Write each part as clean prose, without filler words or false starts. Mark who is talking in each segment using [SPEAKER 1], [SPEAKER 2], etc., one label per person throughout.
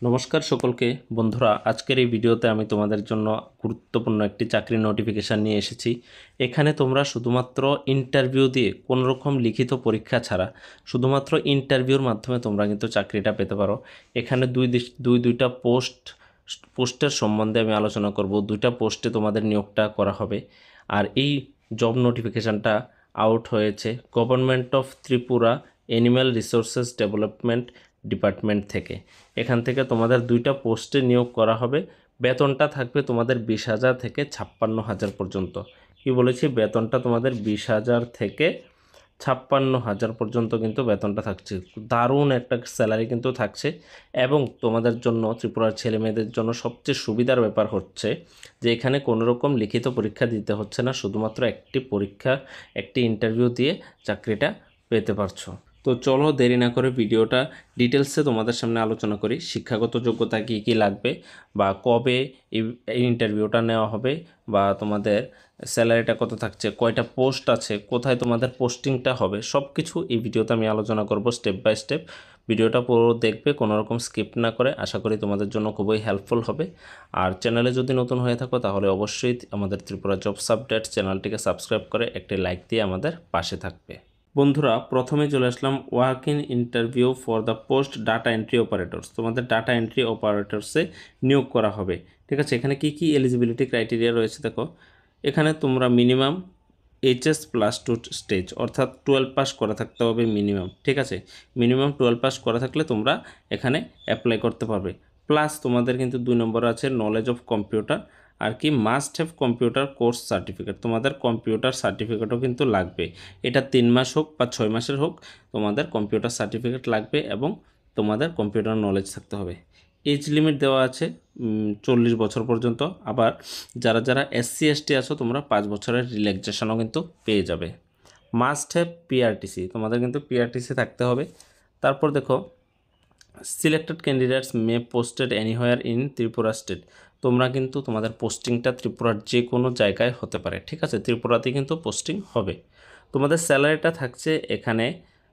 [SPEAKER 1] নমস্কার সকলকে বন্ধুরা, আজকের এই ভিডিওতে আমি তোমাদের জন্য গুরুত্বপূর্ণ একটি চাকরির নোটিফিকেশান নিয়ে এসেছি। এখানে তোমরা শুধুমাত্র ইন্টারভিউ দিয়ে কোনো রকম লিখিত পরীক্ষা ছাড়া শুধুমাত্র ইন্টারভিউর মাধ্যমে তোমরা কিন্তু চাকরিটা পেতে পারো। এখানে দুইটা পোস্টের সম্বন্ধে আমি আলোচনা করব। দুইটা পোস্টে তোমাদের নিয়োগটা করা হবে। আর এই জব নোটিফিকেশানটা আউট হয়েছে government of Tripura animal resources development department থেকে। এখান থেকে তোমাদের দুইটা পোস্টে নিয়োগ করা হবে। বেতনটা থাকবে তোমাদের 20,000 থেকে 56,000 পর্যন্ত। কি বলেছি, বেতনটা তোমাদের 20,000 থেকে 56,000 পর্যন্ত কিন্তু বেতনটা থাকছে। দারুণ একটা স্যালারি কিন্তু থাকছে। এবং তোমাদের জন্য, ত্রিপুরার ছেলে মেয়েদের জন্য সবচেয়ে সুবিধার ব্যাপার হচ্ছে যে এখানে কোনো রকম লিখিত পরীক্ষা দিতে হচ্ছে না। শুধুমাত্র একটি ইন্টারভিউ দিয়ে চাকরিটা পেতে পারছো। তো চলো দেরি না করে ভিডিওটা ডিটেলসে তোমাদের সামনে আলোচনা করি। শিক্ষাগত যোগ্যতা কী কী লাগবে, বা কবে এই ইন্টারভিউটা নেওয়া হবে, বা তোমাদের স্যালারিটা কত থাকছে, কয়টা পোস্ট আছে, কোথায় তোমাদের পোস্টিংটা হবে, সব কিছু এই ভিডিওতে আমি আলোচনা করব স্টেপ বাই স্টেপ। ভিডিওটা পুরো দেখবে, কোনো রকম স্কিপ না করে। আশা করি তোমাদের জন্য খুবই হেল্পফুল হবে। আর চ্যানেলে যদি নতুন হয়ে থাকো তাহলে অবশ্যই আমাদের ত্রিপুরা জবস আপডেট চ্যানেলটিকে সাবস্ক্রাইব করে একটি লাইক দিয়ে আমাদের পাশে থাকবে। বন্ধুরা, প্রথমে চলে আসলাম work in interview for the post data entry operators. তোমাদের ডাটা এন্ট্রি অপারেটরসে নিয়োগ করা হবে। ঠিক আছে, এখানে কি কি এলিজিবিলিটি ক্রাইটেরিয়া রয়েছে দেখো। এখানে তোমরা মিনিমাম HS+2 স্টেজ অর্থাৎ 12 পাস করা থাকতে হবে মিনিমাম। ঠিক আছে, মিনিমাম 12 পাস করা থাকলে তোমরা এখানে অ্যাপ্লাই করতে পারবে। প্লাস তোমাদের কিন্তু 2 নম্বর আছে নলেজ অফ কম্পিউটার, আর কি must have computer course certificate. তোমাদের কম্পিউটার সার্টিফিকেটও কিন্তু লাগবে। এটা 3 মাস হোক বা 6 মাসের হোক, তোমাদের কম্পিউটার সার্টিফিকেট লাগবে এবং তোমাদের কম্পিউটার নলেজ থাকতে হবে। এজ লিমিট দেওয়া আছে 40 বছর পর্যন্ত। আবার যারা যারা SC/ST আছো তোমরা 5 বছরের রিল্যাক্সেশনও কিন্তু পেয়ে যাবে। মাস্ট হ্যাভ PRTC, তোমাদের কিন্তু PRTC থাকতে হবে। তারপর দেখো, selected candidates may posted anywhere in Tripura state. তোমরা কিন্তু তোমাদের পোস্টিংটা ত্রিপুরার যে কোনো জায়গায় হতে পারে। ঠিক আছে, ত্রিপুরাতে কিন্তু পোস্টিং হবে। তোমাদের স্যালারিটা থাকছে এখানে,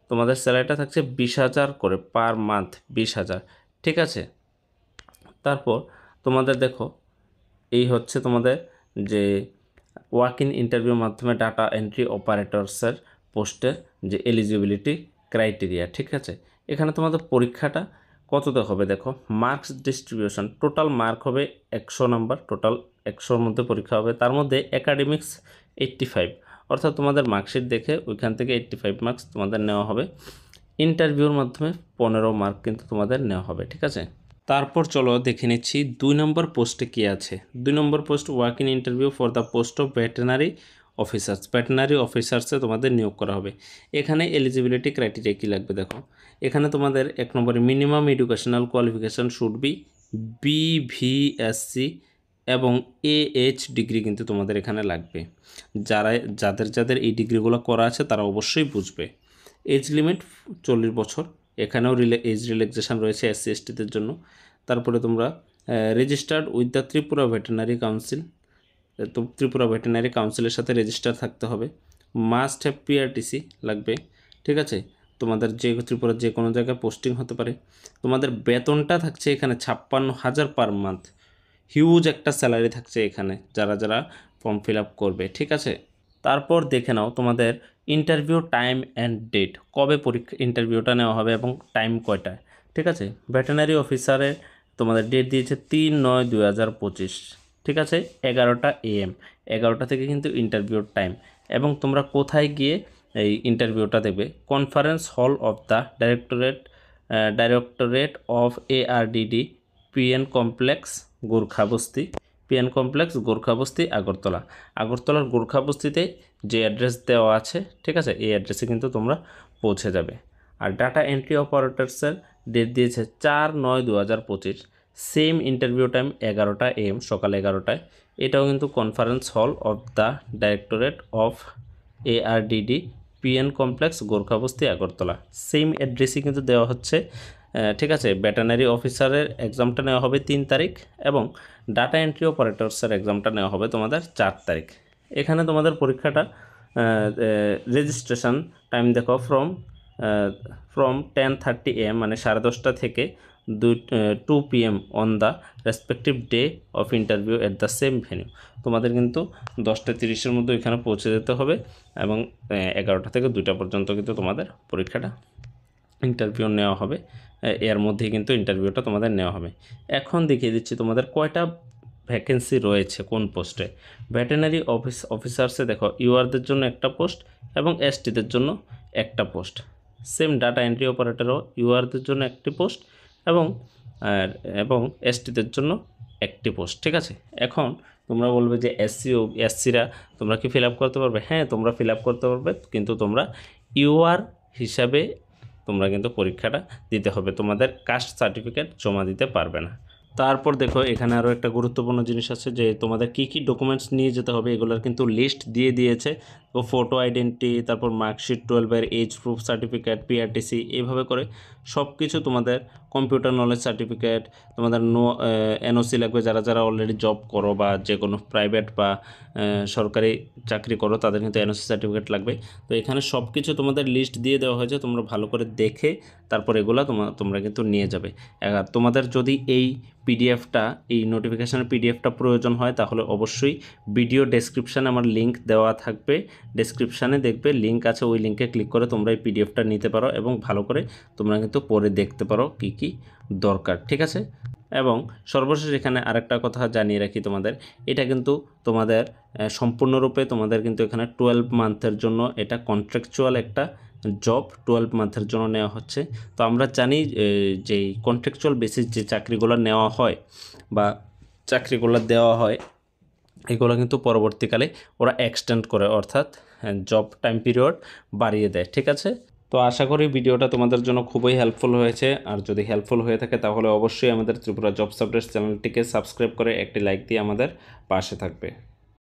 [SPEAKER 1] তোমাদের স্যালারিটা থাকছে 20,000 করে পার মান্থ, 20,000। ঠিক আছে, তারপর তোমাদের দেখো, এই হচ্ছে তোমাদের যে ওয়ার্ক ইন ইন্টারভিউর মাধ্যমে ডাটা এন্ট্রি অপারেটরসের পোস্টের যে এলিজিবিলিটি ক্রাইটেরিয়া। ঠিক আছে, এখানে তোমাদের পরীক্ষাটা কততে হবে দেখো। মার্কস ডিস্ট্রিবিউশন, টোটাল মার্ক হবে 100 নাম্বার। টোটাল 100-র মধ্যে পরীক্ষা হবে। তার মধ্যে একাডেমিক্স 85, অর্থাৎ তোমাদের মার্কশিট দেখে ওইখান থেকে 85 মার্কস তোমাদের নেওয়া হবে। ইন্টারভিউর মাধ্যমে 15 মার্ক কিন্তু তোমাদের নেওয়া হবে। ঠিক আছে, তারপর চলো দেখে নিচ্ছি 2 নম্বর পোস্টে কী আছে। 2 নম্বর post work in interview for the post of veterinary officers. Veterinary অফিসার্সে তোমাদের নিয়োগ করা হবে। এখানে এলিজিবিলিটি ক্রাইটেরিয়া কী লাগবে দেখো। এখানে তোমাদের 1 নম্বরে minimum educational qualification should be BVSC এবং AH ডিগ্রি কিন্তু তোমাদের এখানে লাগবে। যাদের এই ডিগ্রিগুলো করা আছে তারা অবশ্যই বুঝবে। এজ লিমিট 40 বছর। এখানেও এজ রিল্যাক্সেশন রয়েছে SC/STদের জন্য। তারপরে তোমরা registered with the Tripura veterinary council, তো ত্রিপুরা ভেটেরিনারি কাউন্সিলের সাথে রেজিস্টার থাকতে হবে। মাস্ট হ্যাভ PRTC লাগবে। ঠিক আছে, তোমাদের ত্রিপুরার যে কোনো জায়গায় পোস্টিং হতে পারে। তোমাদের বেতনটা থাকছে এখানে 56,000 পার মান্থ। হিউজ একটা স্যালারি থাকছে এখানে যারা যারা ফর্ম ফিল আপ করবে। ঠিক আছে, তারপর দেখে নাও তোমাদের ইন্টারভিউ টাইম অ্যান্ড ডেট, কবে ইন্টারভিউটা নেওয়া হবে এবং টাইম কয়টায়। ঠিক আছে, ভেটেরিনারি অফিসারে তোমাদের ডেট দিয়েছে 3/9/2025। ঠিক আছে, 11টা AM, 11টা থেকে কিন্তু ইন্টারভিউর টাইম। এবং তোমরা কোথায় গিয়ে এই ইন্টারভিউটা দেবে, conference hall of the directorate of ARDD PN complex Gorkhabasti আগরতলার গোর্খাবস্তিতে যে অ্যাড্রেস দেওয়া আছে। ঠিক আছে, এই অ্যাড্রেসে কিন্তু তোমরা পৌঁছে যাবে। আর ডাটা এন্ট্রি অপারেটরসের ডেট দিয়েছে 4/9/2025। সেম ইন্টারভিউ টাইম 11টা AM, সকাল 11টায়। এটাও কিন্তু conference hall of the directorate of ARDD PN complex Gorkhabasti Agartala. Same অ্যাড্রেসই কিন্তু দেওয়া হচ্ছে। ঠিক আছে, ভেটেরিনারি অফিসারের এক্সামটা নেওয়া হবে 3 তারিখ এবং ডাটা এন্ট্রি অপারেটরসের এক্সামটা নেওয়া হবে তোমাদের 4 তারিখ। এখানে তোমাদের পরীক্ষাটা রেজিস্ট্রেশন টাইম দেখো ফ্রম 10:30 AM, মানে 10:30 থেকে 2 PM on the respective day of interview at the same venue. তোমাদের কিন্তু 10:30-এর মধ্যে এখানে পৌঁছে যেতে হবে এবং 11টা থেকে 2টা পর্যন্ত কিন্তু তোমাদের পরীক্ষাটা ইন্টারভিউ নেওয়া হবে। এর মধ্যেই কিন্তু ইন্টারভিউটা তোমাদের নেওয়া হবে। এখন দেখিয়ে দিচ্ছি তোমাদের কয়টা ভ্যাকেন্সি রয়েছে কোন পোস্টে। ভেটেরিনারি অফিসার্সে দেখো ইউআরদের জন্য একটা পোস্ট এবং এসটিদের জন্য একটা পোস্ট। সেম ডাটা এন্ট্রি অপারেটরও ইউআরদের জন্য একটি পোস্ট এবং এসটিদের জন্য একটি পোস্ট। ঠিক আছে, এখন তোমরা বলবে যে এসসিরা তোমরা কি ফিল আপ করতে পারবে? হ্যাঁ, তোমরা ফিল আপ করতে পারবে, কিন্তু তোমরা ইউআর হিসাবে তোমরা কিন্তু পরীক্ষাটা দিতে হবে, তোমাদের কাস্ট সার্টিফিকেট জমা দিতে পারবে না। তারপর দেখো এখানে আরও একটা গুরুত্বপূর্ণ জিনিস আছে যে তোমাদের কী কী ডকুমেন্টস নিয়ে যেতে হবে এগুলোর কিন্তু লিস্ট দিয়ে দিয়েছে। তো ফটো আইডেন্টি, তারপর মার্কশিট, 12-এর এজ প্রুফ সার্টিফিকেট, পিআরটিসি, এইভাবে করে সব কিছু, তোমাদের কম্পিউটার নলেজ সার্টিফিকেট, তোমাদের এনওসি লাগবে যারা যারা অলরেডি জব করো বা যে কোনো প্রাইভেট বা সরকারি চাকরি করো তাদের কিন্তু এনওসি সার্টিফিকেট লাগবে। তো এখানে সব কিছু তোমাদের লিস্ট দিয়ে দেওয়া হয়েছে, তোমরা ভালো করে দেখে তারপর এগুলো তোমরা কিন্তু নিয়ে যাবে। তোমাদের যদি এই পিডিএফটা, এই নোটিফিকেশানের পিডিএফটা প্রয়োজন হয় তাহলে অবশ্যই ভিডিও ডেসক্রিপশানে আমার লিঙ্ক দেওয়া থাকবে, ডেসক্রিপশানে দেখবে লিঙ্ক আছে, ওই লিঙ্কে ক্লিক করে তোমরা এই পিডিএফটা নিতে পারো এবং ভালো করে তোমরা কিন্তু পরে দেখতে পারো কি কি দরকার। ঠিক আছে, এবং সর্বশেষ এখানে আরেকটা কথা জানিয়ে রাখি তোমাদের, এটা কিন্তু তোমাদের সম্পূর্ণরূপে তোমাদের কিন্তু এখানে 12 মান্থের জন্য এটা কন্ট্রাকচুয়াল একটা জব 12 মান্থের জন্য নেওয়া হচ্ছে। তো আমরা জানি যে কন্ট্রাকচুয়াল বেসিস যে চাকরিগুলো নেওয়া হয় বা চাকরিগুলো দেওয়া হয় এগুলো কিন্তু পরবর্তীকালে ওরা এক্সটেন্ড করে, অর্থাৎ জব টাইম পিরিয়ড বাড়িয়ে দেয়। ঠিক আছে, তো আশা করি ভিডিওটা তোমাদের জন্য খুবই হেল্পফুল হয়েছে। আর যদি হেল্পফুল হয়ে থাকে তাহলে অবশ্যই আমাদের ত্রিপুরা জবস আপডেটস চ্যানেলটিকে সাবস্ক্রাইব করে একটি লাইক দিয়ে আমাদের পাশে থাকবে।